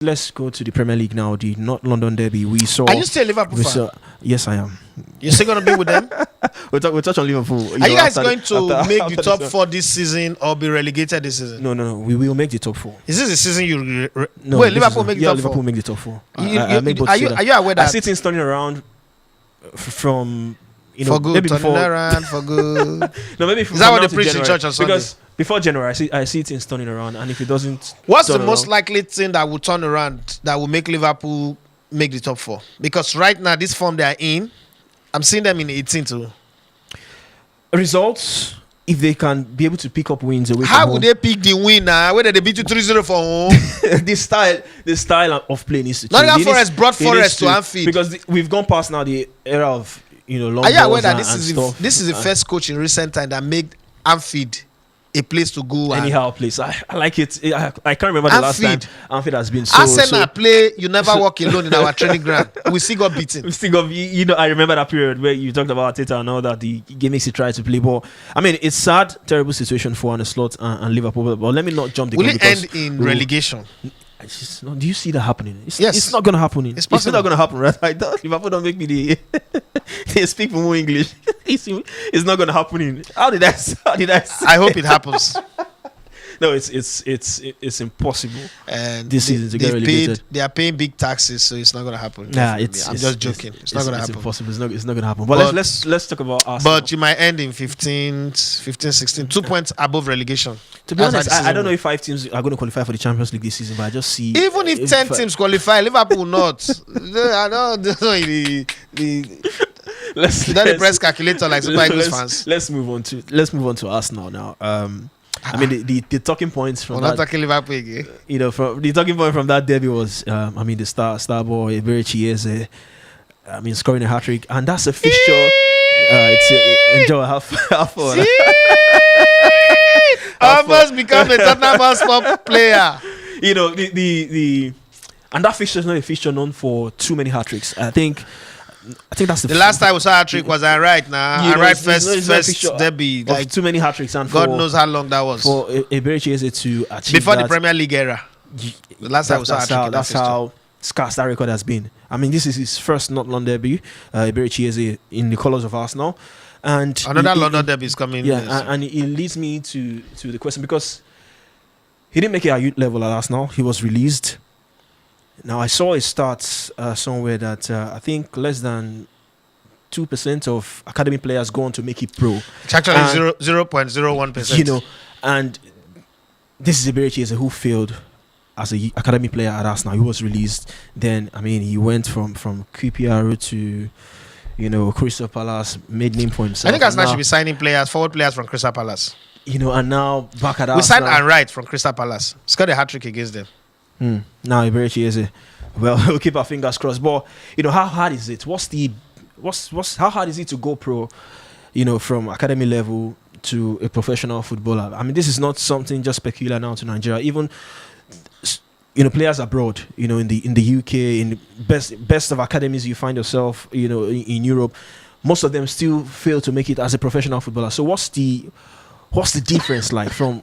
let's go to the Premier League now. The North London Derby. We saw. Are you still a Liverpool fan? Yes, I am. You're still going to be with them? We'll touch on Liverpool. Are you guys going to make the top 4 this season or be relegated this season? No. We will make the top 4. Is this the season you... No, wait, Liverpool make the top 4? Liverpool make the top 4. Are you aware that... I see things turning around from... for good, maybe turning around for good. No, maybe is that what they preach in church on Sunday? Because before January, I see things turning around, and if it doesn't, what's the most likely thing that will turn around that will make Liverpool make the top 4? Because right now, this form they are in, I'm seeing them in 18 too. Results, if they can be able to pick up wins away. How would they pick the win now? Whether they beat you 3-0 for home? the style of play needs to change. Nottingham Forest brought Forest to Anfield because we've gone past now the era of long are you aware that this is the first coach in recent time that made Anfield a place to go? Anyhow place. I like it. I can't remember the last time Anfield has been so. Arsenal play, you never walk alone in our training ground. We still got beaten. We still got, I remember that period where you talked about Arteta and all that. The gimmicks he tried to play ball. I mean, it's sad, terrible situation for Arne Slot and Liverpool. But let me not jump the gun. Will it end in relegation? Do you see that happening? Yes. It's not going to happen. It's not going to happen, right? Liverpool don't make me they speak more English. It's not going to happen. How did I say? I hope it happens. No, it's impossible. And this season to get relegated. They are paying big taxes, so it's not going to happen. Nah, I'm just joking. It's not going to happen. It's impossible. It's not going to happen. But let's talk about Arsenal. But you might end in 15, 16, 2 points above relegation. To be honest, I don't know if 5 teams are going to qualify for the Champions League this season, but I just see... Even if 10 teams qualify, Liverpool not. I don't know the press calculator like Super Eagles fans. Let's move on to Arsenal now. I mean, the talking points from not talking Liverpool again. From the talking point from that derby was, the star boy Eberechi Eze, scoring a hat trick, and that's a fixture. Enjoy half on. Almost become a Tottenham Hotspur player. And that fixture is not a fixture known for too many hat tricks. I think that's the last time we saw a hat trick was right now. First derby, like too many hat tricks, and God knows how long that was for Eberechi Eze to achieve before that. The Premier League era. The last time we saw a hat trick. That's how scarce that record has been. I mean, this is his first not London debut. Eberechi Eze in the colours of Arsenal, and another London derby is coming. Yeah, and it leads me to the question, because he didn't make it at youth level at Arsenal. He was released. Now, I saw his stats somewhere that I think less than 2% of academy players go on to make it pro. It's actually 0.01%. And this is Eberechi Eze who failed as an academy player at Arsenal. He was released. Then, he went from QPR to, Crystal Palace, made name for himself. I think Arsenal should be signing forward players from Crystal Palace. And now back at Arsenal. We signed Anright from Crystal Palace. Scored a hat trick against them. Now Eberechi Eze, well, we'll keep our fingers crossed. But how hard is it? How hard is it to go pro? From academy level to a professional footballer. I mean, this is not something just peculiar now to Nigeria. Even players abroad, in the UK, in the best of academies, you find yourself, in Europe, most of them still fail to make it as a professional footballer. So what's the difference like from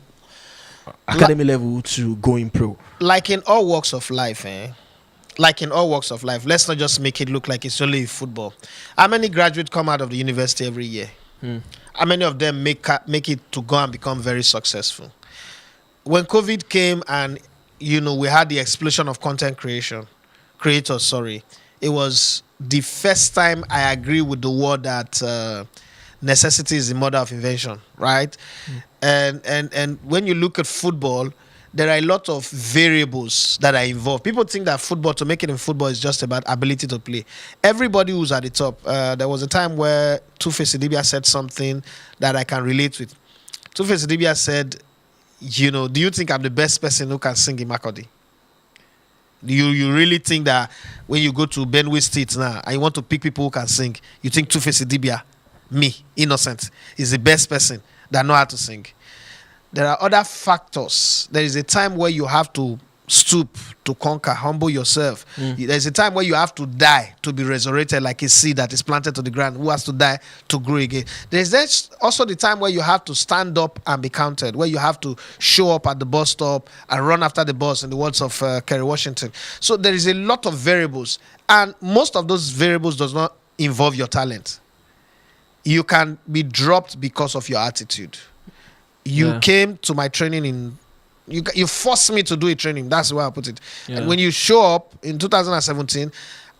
academy level to going pro? Like in all walks of life, let's not just make it look like it's only football. How many graduates come out of the university every year? How many of them make it to go and become very successful? When COVID came and we had the explosion of content creators, it was the first time I agree with the word that necessity is the mother of invention, right? And when you look at football, there are a lot of variables that are involved. People think that football, to make it in football, is just about ability to play. Everybody who's at the top, there was a time where Two-Face Idibia said something that I can relate with. Two-Face Idibia said, do you think I'm the best person who can sing in Makurdi? Do you really think that when you go to Benue State now and you want to pick people who can sing, you think Two-Face Idibia, me, innocent, is the best person that know how to sing? There are other factors. There is a time where you have to stoop to conquer, humble yourself. There's a time where you have to die to be resurrected, like a seed that is planted to the ground, who has to die to grow again. There's also the time where you have to stand up and be counted, where you have to show up at the bus stop and run after the bus, in the words of Kerry Washington. So there is a lot of variables, and most of those variables does not involve your talent. You can be dropped because of your attitude. You came to my training in you forced me to do a training. That's the way I put it. Yeah. And when you show up in 2017,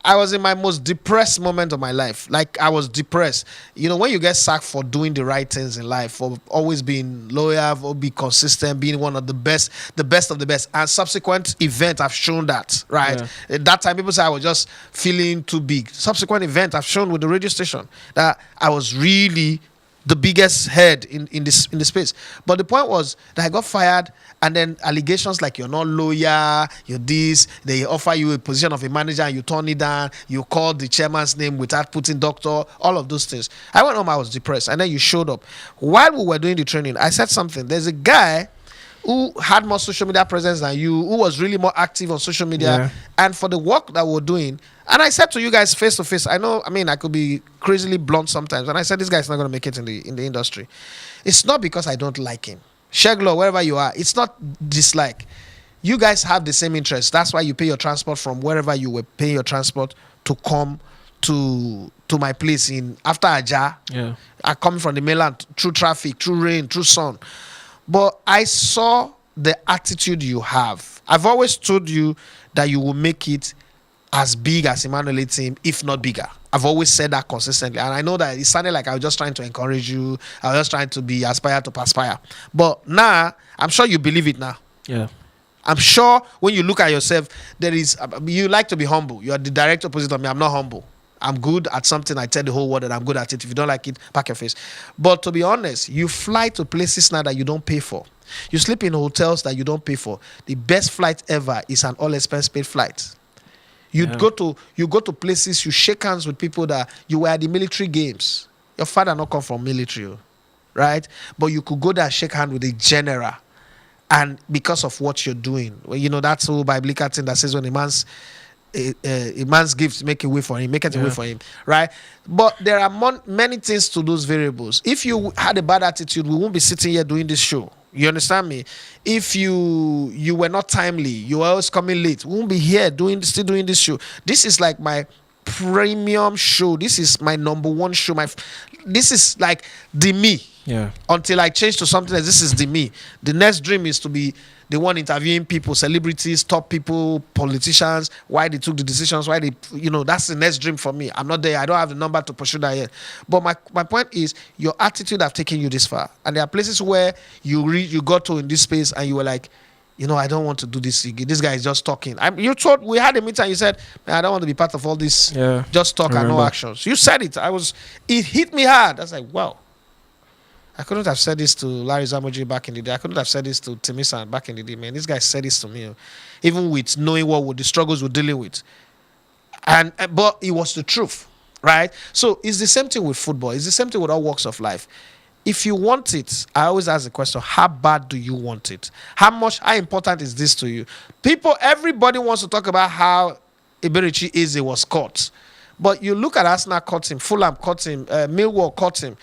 I was in my most depressed moment of my life. Like, I was depressed. You know, when you get sacked for doing the right things in life, for always being loyal, or be consistent, being one of the best of the best, and subsequent event have shown that, right? At that time, people say I was just feeling too big. Subsequent event have shown with the radio station that I was really the biggest head in the space. But the point was that I got fired, and then allegations like you're not loyal, you're this, they offer you a position of a manager and you turn it down, you called the chairman's name without putting doctor, all of those things. I went home, I was depressed, and then you showed up. While we were doing the training, I said something. There's a guy who had more social media presence than you, who was really more active on social media, and for the work that we're doing. And I said to you guys face to face, I could be crazily blunt sometimes, and I said this guy's not going to make it in the industry. It's not because I don't like him. Sheglo, wherever you are, it's not dislike. You guys have the same interest. That's why you pay your transport from wherever you were paying your transport to come to my place after Aja. Yeah. I come from the mainland through traffic, through rain, through sun. But I saw the attitude you have. I've always told you that you will make it as big as Emmanuel team, if not bigger. I've always said that consistently. And I know that it sounded like I was just trying to encourage you. I was just trying to be aspire to perspire. But now, I'm sure you believe it now. Yeah. I'm sure when you look at yourself, you like to be humble. You are the direct opposite of me. I'm not humble. I'm good at something. I tell the whole world that I'm good at it. If you don't like it, pack your face. But to be honest, you fly to places now that you don't pay for. You sleep in hotels that you don't pay for. The best flight ever is an all-expense paid flight. You go to places, you shake hands with people that you were at the military games. Your father not come from military, right? But you could go there and shake hands with a general, and because of what you're doing, well, that's whole biblical thing that says when a man's gifts make a way for him, right? But there are many things to those variables. If you had a bad attitude, we won't be sitting here doing this show. You understand me? If you were not timely, you were always coming late, we won't be here still doing this show. This is like my premium show. This is my number one show. This is like the me. Yeah. Until I change to something else, this is the me. The next dream is to be the one interviewing people, celebrities, top people, politicians, why they took the decisions, why they, that's the next dream for me. I'm not there. I don't have the number to pursue that yet. But my point is, your attitude have taken you this far. And there are places where you got to in this space and you were like, I don't want to do this. This guy is just talking. We had a meeting and you said, man, I don't want to be part of all this. Yeah, just talk and no actions. You said it. It hit me hard. I was like, wow. I couldn't have said this to Larry Zamoji back in the day. I couldn't have said this to Timisan back in the day, man. This guy said this to me, even with knowing the struggles we're dealing with. But it was the truth, right? So it's the same thing with football. It's the same thing with all walks of life. If you want it, I always ask the question, how bad do you want it? How important is this to you? Everybody wants to talk about how Eberechi Eze was caught. But you look at Arsenal caught him, Fulham caught him, Millwall caught him.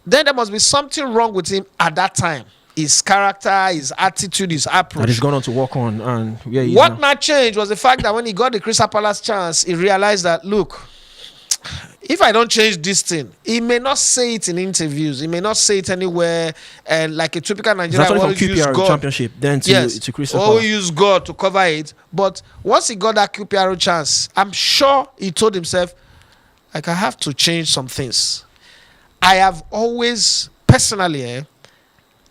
Then there must be something wrong with him at that time. His character, his attitude, his approach. That he's gone on to work on. And what not changed was the fact that when he got the Crystal Palace chance, he realized that, look, if I don't change this thing, he may not say it in interviews. He may not say it anywhere. And like a typical Nigerian, from QPR Championship, then to Crystal Palace. Use God to cover it. But once he got that QPR chance, I'm sure he told himself, I have to change some things. I have always, personally,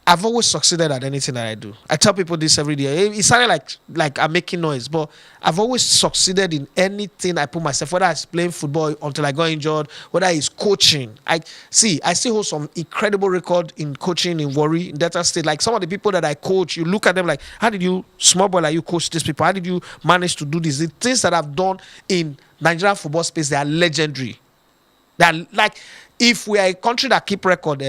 I've always succeeded at anything that I do. I tell people this every day. It sounded like I'm making noise, but I've always succeeded in anything I put myself, whether it's playing football until I got injured, whether it's coaching. I still hold some incredible record in coaching in Warri, in Delta State. Like some of the people that I coach, you look at them like, how did you, small boy like you, coach these people? How did you manage to do this? The things that I've done in Nigerian football space, they are legendary. They are like, if we are a country that keep record,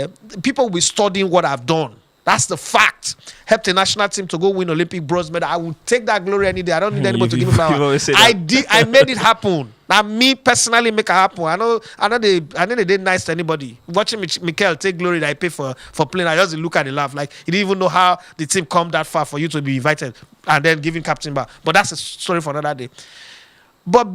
people will be studying what I've done. That's the fact. Helped the national team to go win Olympic bronze medal. I will take that glory any day. I don't need anybody to give me flowers. I did. I made it happen. Now, me personally make it happen. I know they did nice to anybody. Watching Mikel take glory that I pay for playing, I just look at the laugh. Like, he didn't even know how the team come that far for you to be invited and then giving captain back. But that's a story for another day. But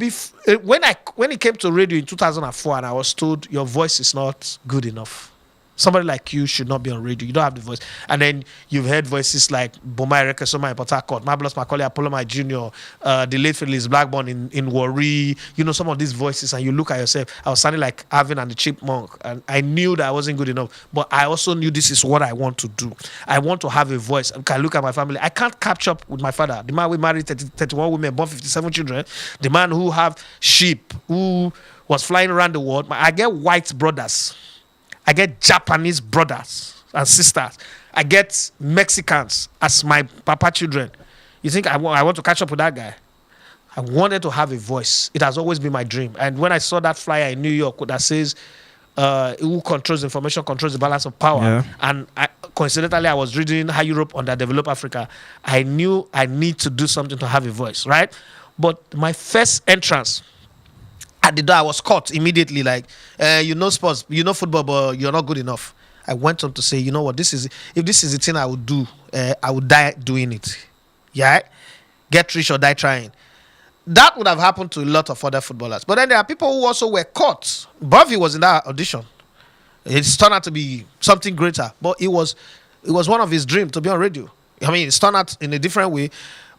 when it came to radio in 2004, and I was told your voice is not good enough. Somebody like you should not be on radio. You don't have the voice. And then you've heard voices like Bomai Rekesoma in Port Harcourt, Marvelous Macaulay, Apollo My Jr., the late Phyllis Blackburn in Warri. You know, some of these voices, and you look at yourself. I was sounding like Alvin and the Chipmunk, and I knew that I wasn't good enough. But I also knew this is what I want to do. I want to have a voice. I can look at my family. I can't catch up with my father. The man who married 31 women, born 57 children. The man who have sheep, who was flying around the world. I get white brothers. I get Japanese brothers and sisters. I get Mexicans as my papa children. You think I want to catch up with that guy? I wanted to have a voice. It has always been my dream. And when I saw that flyer in New York that says, who controls information controls the balance of power. And coincidentally, I was reading How Europe Underdeveloped Africa. I knew I need to do something to have a voice, right? But my first entrance at the door, I was caught immediately. Like, you know sports, you know football, but you're not good enough. I went on to say, you know what, if this is the thing I would do, I would die doing it. Yeah, get rich or die trying. That would have happened to a lot of other footballers. But then there are people who also were caught. Buffy was in that audition. It's turned out to be something greater, but it was one of his dreams to be on radio. I mean, it's turned out in a different way,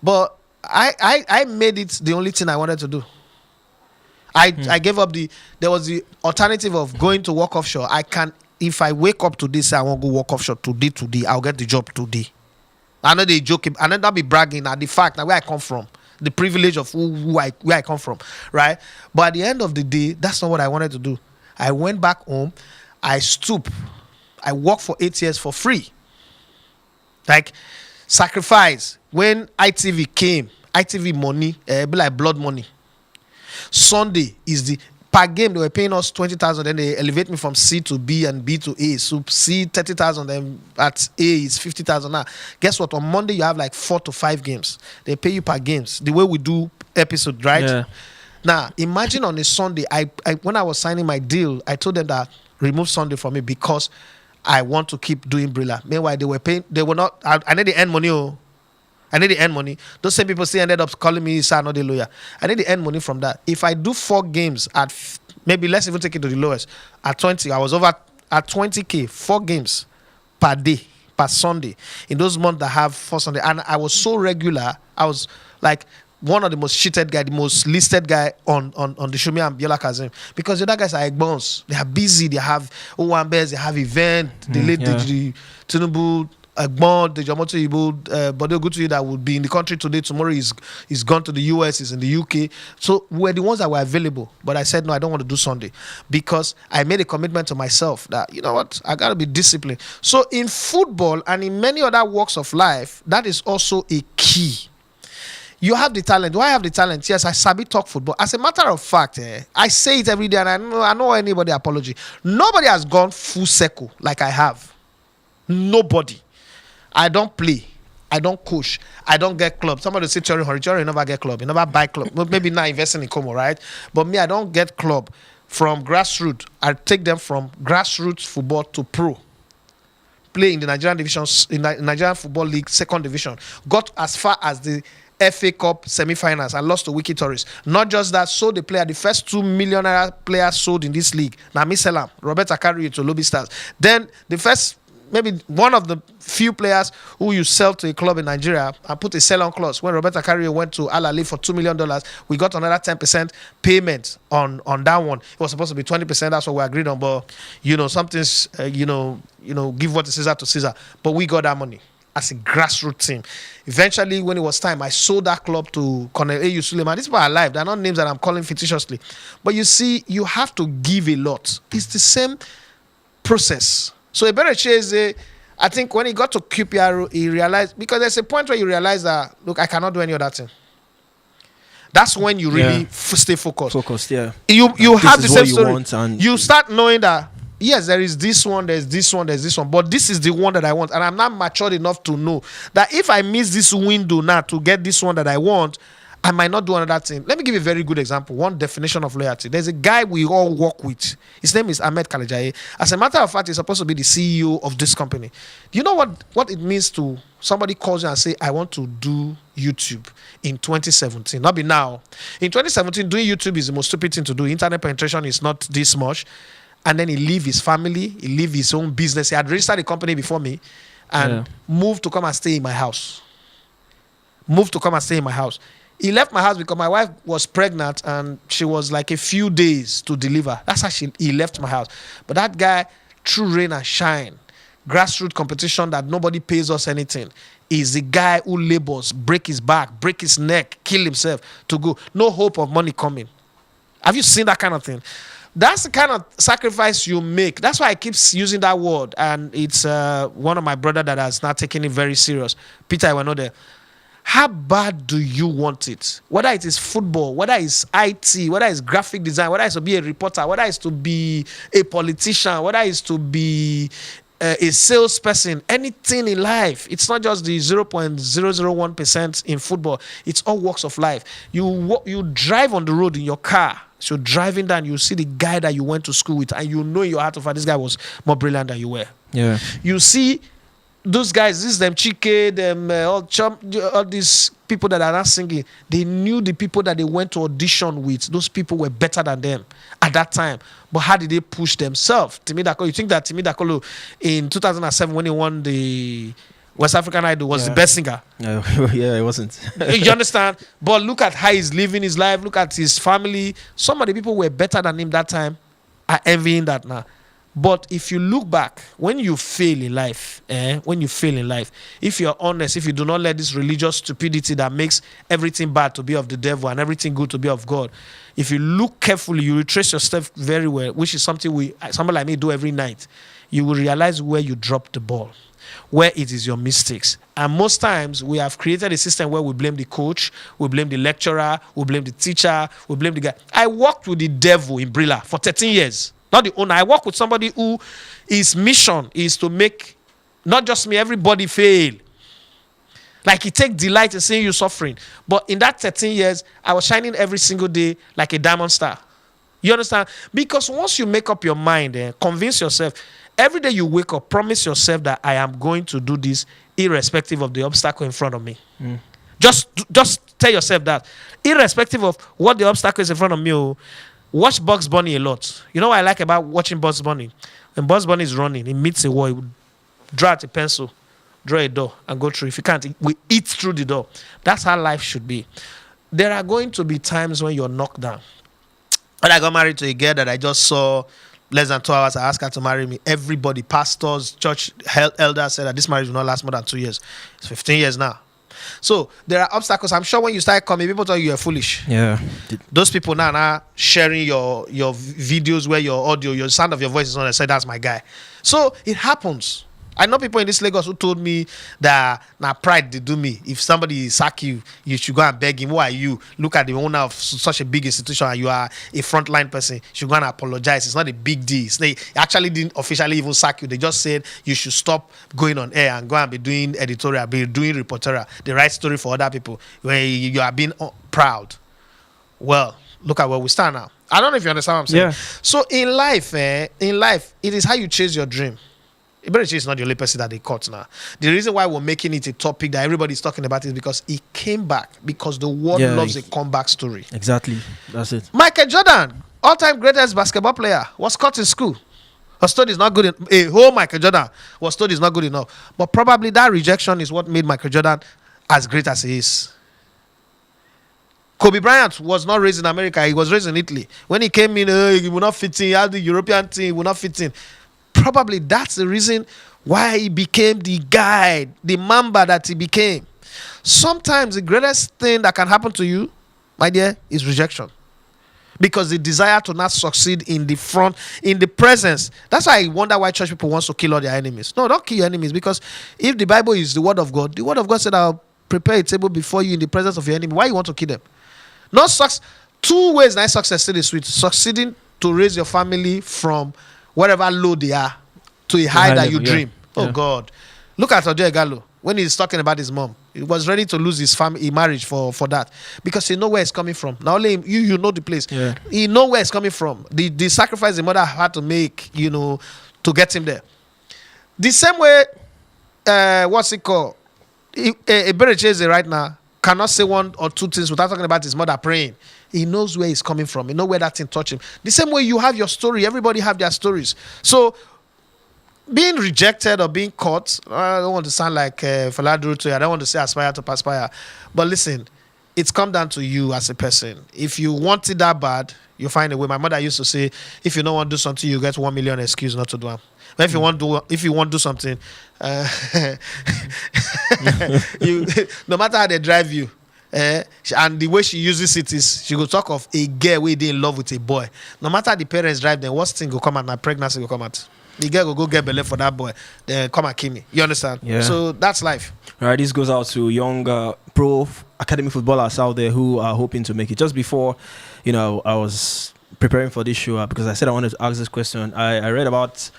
but I made it the only thing I wanted to do. I gave up there was the alternative of going to work offshore. If I wake up today, say I want to go work offshore today, I'll get the job today. I know they joking, and then not be bragging at the fact that where I come from, the privilege of where I come from, right? But at the end of the day, that's not what I wanted to do. I went back home, I stooped, I worked for 8 years for free. Like, sacrifice. When ITV came, ITV money, be like blood money. Sunday is the per game they were paying us 20,000, then they elevate me from C to B and B to A. So C 30,000, then at A is 50,000. Now, guess what? On Monday you have like 4 to 5 games. They pay you per games. The way we do episode, right? Yeah. Now, imagine on a Sunday. I when I was signing my deal, I told them that remove Sunday from me because I want to keep doing Brilla. Meanwhile, they were paying. They were not. I need the end money. I need the end money. Those same people still ended up calling me sir, not the lawyer. I need the end money from that. If I do 4 games at maybe let's even take it to the lowest at 20, I was over at 20K, 4 games per day, per Sunday. In those months that have 4 Sunday, and I was so regular. I was like one of the most cheated guy, the most listed guy on the Shumi and Biola Kazim, because the other guys are bones. They are busy. They have Owambes. They have event. They late the Tinubu. Agbon, the Jamoto Ibu, but they'll go to you that would be in the country today. Tomorrow he's gone to the US, he's in the UK. So we're the ones that were available. But I said, no, I don't want to do Sunday because I made a commitment to myself that, you know what, I got to be disciplined. So in football and in many other walks of life, that is also a key. You have the talent. Do I have the talent? Yes, I sabi talk football. As a matter of fact, I say it every day and I know anybody apology. Nobody has gone full circle like I have. Nobody. I don't play. I don't coach. I don't get club. Somebody say Chori never get club. He never buy club. Maybe not investing in Como, right? But me, I don't get club from grassroots. I take them from grassroots football to pro. Play in the Nigerian divisions, in the Nigerian Football League, 2nd division. Got as far as the FA Cup semi-finals and lost to Wiki Tourists. Not just that, sold the player. The first 2 millionaire players sold in this league. Now, Miselam, Robert Akari to Lobby Stars. Then the first, maybe one of the few players who you sell to a club in Nigeria and put a sell-on clause. When Roberto Carrier went to Al Ahly for $2 million, we got another 10% payment on that one. It was supposed to be 20%. That's what we agreed on. But, something's, give what is Caesar to Caesar. But we got that money as a grassroots team. Eventually, when it was time, I sold that club to Colonel A.U. Suleiman. These people are alive. They're not names that I'm calling fictitiously. But you see, you have to give a lot. It's the same process. So Eberechi Eze, I think when he got to QPR, he realized, because there's a point where you realize that, look, I cannot do any other thing. That's when you really stay focused. Focused, yeah. You have the same story. You start knowing that, yes, there is this one, there's this one, there's this one, but this is the one that I want. And I'm not matured enough to know that if I miss this window now to get this one that I want, I might not do another thing. Let me give you a very good example. One definition of loyalty. There's a guy we all work with. His name is Ahmed Kalejaye. As a matter of fact, he's supposed to be the CEO of this company. Do you know what it means to somebody calls you and say, I want to do YouTube in 2017? Not be now. In 2017, doing YouTube is the most stupid thing to do. Internet penetration is not this much. And then he leave his family, he leave his own business. He had registered a company before me and moved to come and stay in my house. He left my house because my wife was pregnant and she was like a few days to deliver. That's how he left my house. But that guy, through rain and shine, grassroots competition that nobody pays us anything, is the guy who labors, break his back, break his neck, kill himself to go. No hope of money coming. Have you seen that kind of thing? That's the kind of sacrifice you make. That's why I keep using that word. And it's one of my brother that has not taken it very serious. Peter, I were not there. How bad do you want it? Whether it is football, whether it's IT, whether it's graphic design, whether it's to be a reporter, whether it's to be a politician, whether it's to be a salesperson, anything in life. It's not just the 0.001% in football. It's all walks of life. You drive on the road in your car. So driving down, you see the guy that you went to school with, and you know in your heart of heart, this guy was more brilliant than you were. Yeah. You see those guys, this is them Chike, them all these people that are not singing. They knew the people that they went to audition with. Those people were better than them at that time. But how did they push themselves? Timi Dakolo, you think that Timi Dakolo in 2007 when he won the West African Idol was the best singer? Yeah, it wasn't. You understand? But look at how he's living his life. Look at his family. Some of the people were better than him that time are envying that now. But if you look back, when you fail in life, if you're honest, if you do not let this religious stupidity that makes everything bad to be of the devil and everything good to be of God, if you look carefully, you retrace your steps very well, which is something somebody like me do every night, you will realize where you dropped the ball, where it is your mistakes. And most times we have created a system where we blame the coach, we blame the lecturer, we blame the teacher, we blame the guy. I worked with the devil in Brilla for 13 years. Not the owner. I work with somebody who his mission is to make not just me, everybody fail. Like he take delight in seeing you suffering. But in that 13 years, I was shining every single day like a diamond star. You understand? Because once you make up your mind and convince yourself, every day you wake up, promise yourself that I am going to do this irrespective of the obstacle in front of me. Just tell yourself that. Irrespective of what the obstacle is in front of me, watch Bugs Bunny a lot. You know what I like about watching Bugs Bunny? When Bugs Bunny is running, he meets a wall, he would draw out a pencil, draw a door, and go through. If you can't, we eat through the door. That's how life should be. There are going to be times when you're knocked down. When I got married to a girl that I just saw less than 2 hours, I asked her to marry me. Everybody, pastors, church elders said that this marriage will not last more than 2 years. It's 15 years now. So there are obstacles. I'm sure when you start coming, people tell you you're foolish. Yeah. Those people now sharing your videos where your audio, your sound of your voice is on. I say that's my guy. So it happens. I know people in this Lagos who told me that now pride they do me. If somebody sack you, you should go and beg him. Who are you? Look at the owner of such a big institution and you are a frontline person. You should go and apologize. It's not a big deal. They actually didn't officially even sack you. They just said you should stop going on air and go and be doing editorial, be doing reporterial, the right story for other people where you are being proud. Well, look at where we stand now. I don't know if you understand what I'm saying. Yeah. So in life, it is how you chase your dream. Eberechi is not the only person that they caught now. The reason why we're making it a topic that everybody's talking about is because he came back, because the world loves a comeback story. Exactly. That's it. Michael Jordan, all-time greatest basketball player, was caught in school. Was told is not good. A whole Michael Jordan was told is not good enough. But probably that rejection is what made Michael Jordan as great as he is. Kobe Bryant was not raised in America. He was raised in Italy. When he came in, he would not fit in. He had the European team. He would not fit in. Probably that's the reason why he became the guy, the Mamba that he became. Sometimes the greatest thing that can happen to you, my dear, is rejection. Because the desire to not succeed in the front, in the presence. That's why I wonder why church people want to kill all their enemies. No, don't kill your enemies. Because if the Bible is the word of God said, I'll prepare a table before you in the presence of your enemy. Why you want to kill them? Not success. Two ways nice success still is sweet. Succeeding to raise your family from wherever low they are to a high that you level, dream. Oh God. Look at Ojo Igalo when he's talking about his mom. He was ready to lose his family, marriage for that, because he know where it's coming from. Not only him, you know the place. Yeah. He know where it's coming from. The sacrifice the mother had to make, to get him there. The same way, what's it called? Eberechi Eze right now cannot say one or two things without talking about his mother praying. He knows where he's coming from. He knows where that thing touched him. The same way you have your story. Everybody have their stories. So being rejected or being caught, I don't want to sound like Faladuruto. I don't want to say aspire to perspire. But listen, it's come down to you as a person. If you want it that bad, you find a way. My mother used to say, if you don't want to do something, you get 1 million excuse not to do it. But if you want to do something, you no matter how they drive you, and the way she uses it is she will talk of a girl where they in love with a boy. No matter the parents drive them, worst thing will come out, my pregnancy will come out. The girl will go get belay for that boy, then come and kill me. You understand? Yeah. So that's life. All right, this goes out to young pro academy footballers out there who are hoping to make it. Just before, I was preparing for this show because I said I wanted to ask this question. I read about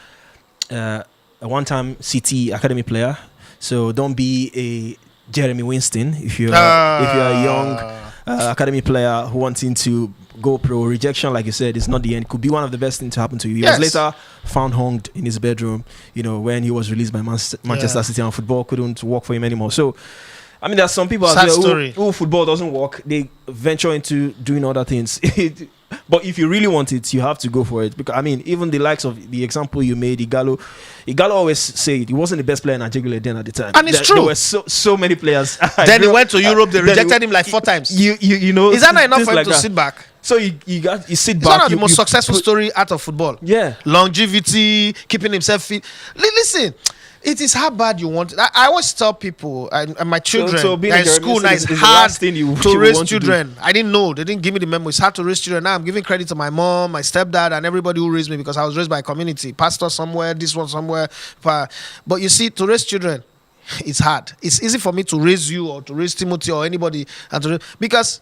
a one-time CT academy player. So don't be a Jeremy Winston if you're a young academy player who wanting to go pro. Rejection, like you said, is not the end. Could be one of the best things to happen to you. He was later found hanged in his bedroom, when he was released by Manchester City, and football couldn't work for him anymore. So, I mean, there's some people out there who football doesn't work. They venture into doing other things. But if you really want it, you have to go for it. Because, I mean, even the likes of the example you made, Igalo always said he wasn't the best player in Nigeria then at the time. And it's true. There were so many players. Then he went to Europe. They rejected him like 4 times. You know, is that not enough for him to sit back? So you sit back. It's one of the most successful story out of football. Yeah. Longevity, keeping himself fit. Listen, it is how bad you want it. I always tell people, and my children, so being in school now, it's hard to raise children. I didn't know. They didn't give me the memo. It's hard to raise children. Now I'm giving credit to my mom, my stepdad, and everybody who raised me, because I was raised by a community. Pastor somewhere, this one somewhere. But you see, to raise children, it's hard. It's easy for me to raise you or to raise Timothy or anybody, because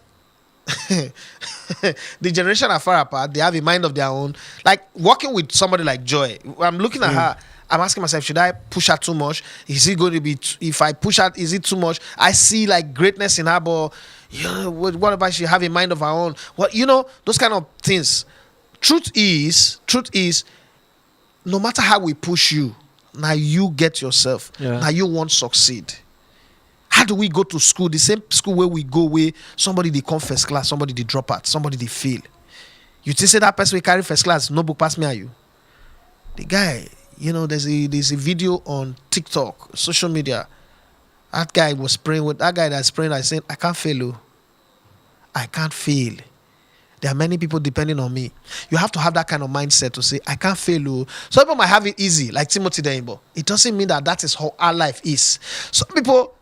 the generation are far apart. They have a mind of their own. Like working with somebody like Joy, I'm looking at her. I'm asking myself, should I push her too much? Is it going to be, if I push her, is it too much? I see like greatness in her, but what about she have a mind of her own? Those kind of things. Truth is, no matter how we push you, now you get yourself. Yeah. Now you won't succeed. How do we go to school? The same school where we go, where somebody they come first class, somebody they drop out, somebody they fail. You think say that person will carry first class, no book pass me at you. The guy, there's a video on TikTok, social media. That guy was praying with that guy that's praying. I said, I can't fail. I can't fail. There are many people depending on me. You have to have that kind of mindset to say, I can't fail. Some people might have it easy, like Timothy Daimbo. It doesn't mean that is how our life is. Some people,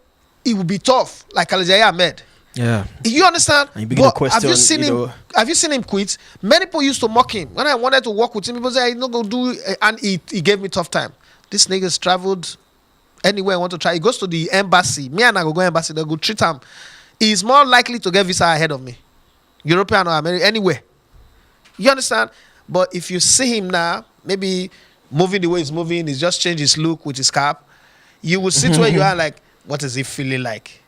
it will be tough, like Alijaya Ahmed. Yeah. You understand? But question, have you seen him quit? Many people used to mock him. When I wanted to work with him, people say, no, go do it. And he gave me tough time. This nigga's traveled anywhere I want to try. He goes to the embassy. Me and I go embassy. They go treat him. He's more likely to get visa ahead of me. European or American, anywhere. You understand? But if you see him now, maybe moving the way he's moving, he's just changed his look with his cap. You will sit where you are like, what is he feeling like?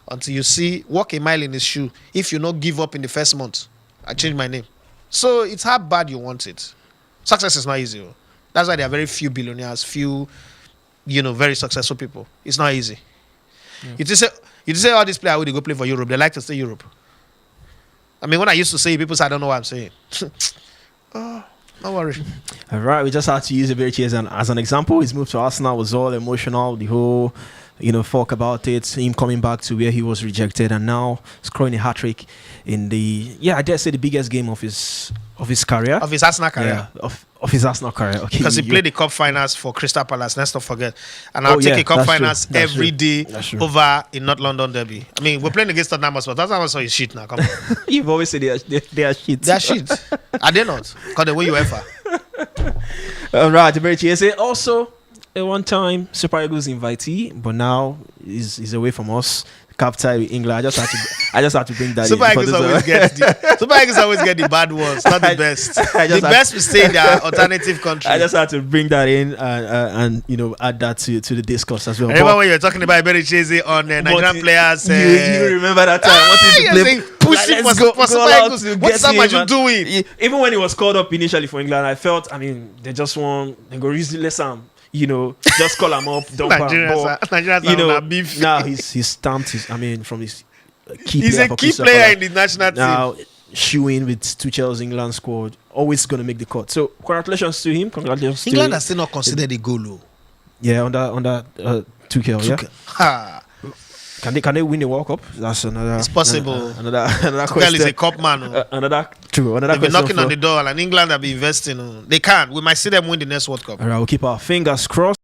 Until you see, walk a mile in his shoe. If you not give up in the first month, I change my name. So it's how bad you want it. Success is not easy. That's why there are very few billionaires, few, very successful people. It's not easy. Yeah. You just say all these players would go play for Europe. They like to stay Europe. I mean, when I used to say, people say I don't know what I'm saying. Oh, no worry. All right, we just had to use Eberechi as an example. His move to Arsenal was all emotional. The whole, talk about it. Him coming back to where he was rejected, and now scoring a hat trick in I dare say the biggest game of his career, of his Arsenal career, of his Arsenal career. Okay, because he played the cup finals for Crystal Palace. Let's not forget. And I'll take a cup finals every day over in North London derby. I mean, we're playing against Tottenham, but Tottenham is shit now. Come on. You've always said they are shit. They are shit. Are they not? Because they win UEFA. All right, Eberechi Eze also a one-time Super Eagles invitee, but now he's away from us. captain with England. I just had to bring that Super in. Eagles always get the bad ones, not the best. The best we stay in their alternative country. I just had to bring that in and add that to the discourse as well. I remember when you were talking about Eberechi Eze on Nigerian players. You remember that time? What is the play? Pushing for Super Eagles. What Sam doing? Even when he was called up initially for England, I felt, they just want, they go let Sam, just call him up, dump him. Nigerians are beef. Now he's stamped from his key He's player. a key player in the national team. Now, shooing with Tuchel's England squad, always going to make the cut. So, congratulations to him. Congratulations to England has still not considered a goal. Yeah, under Tuchel, yeah. Ha. Can they win the World Cup? That's another. It's possible. Another Tuchel question. is a cup man. Another They've been knocking on the door, and England have been investing. They can. We might see them win the next World Cup. All right, we'll keep our fingers crossed.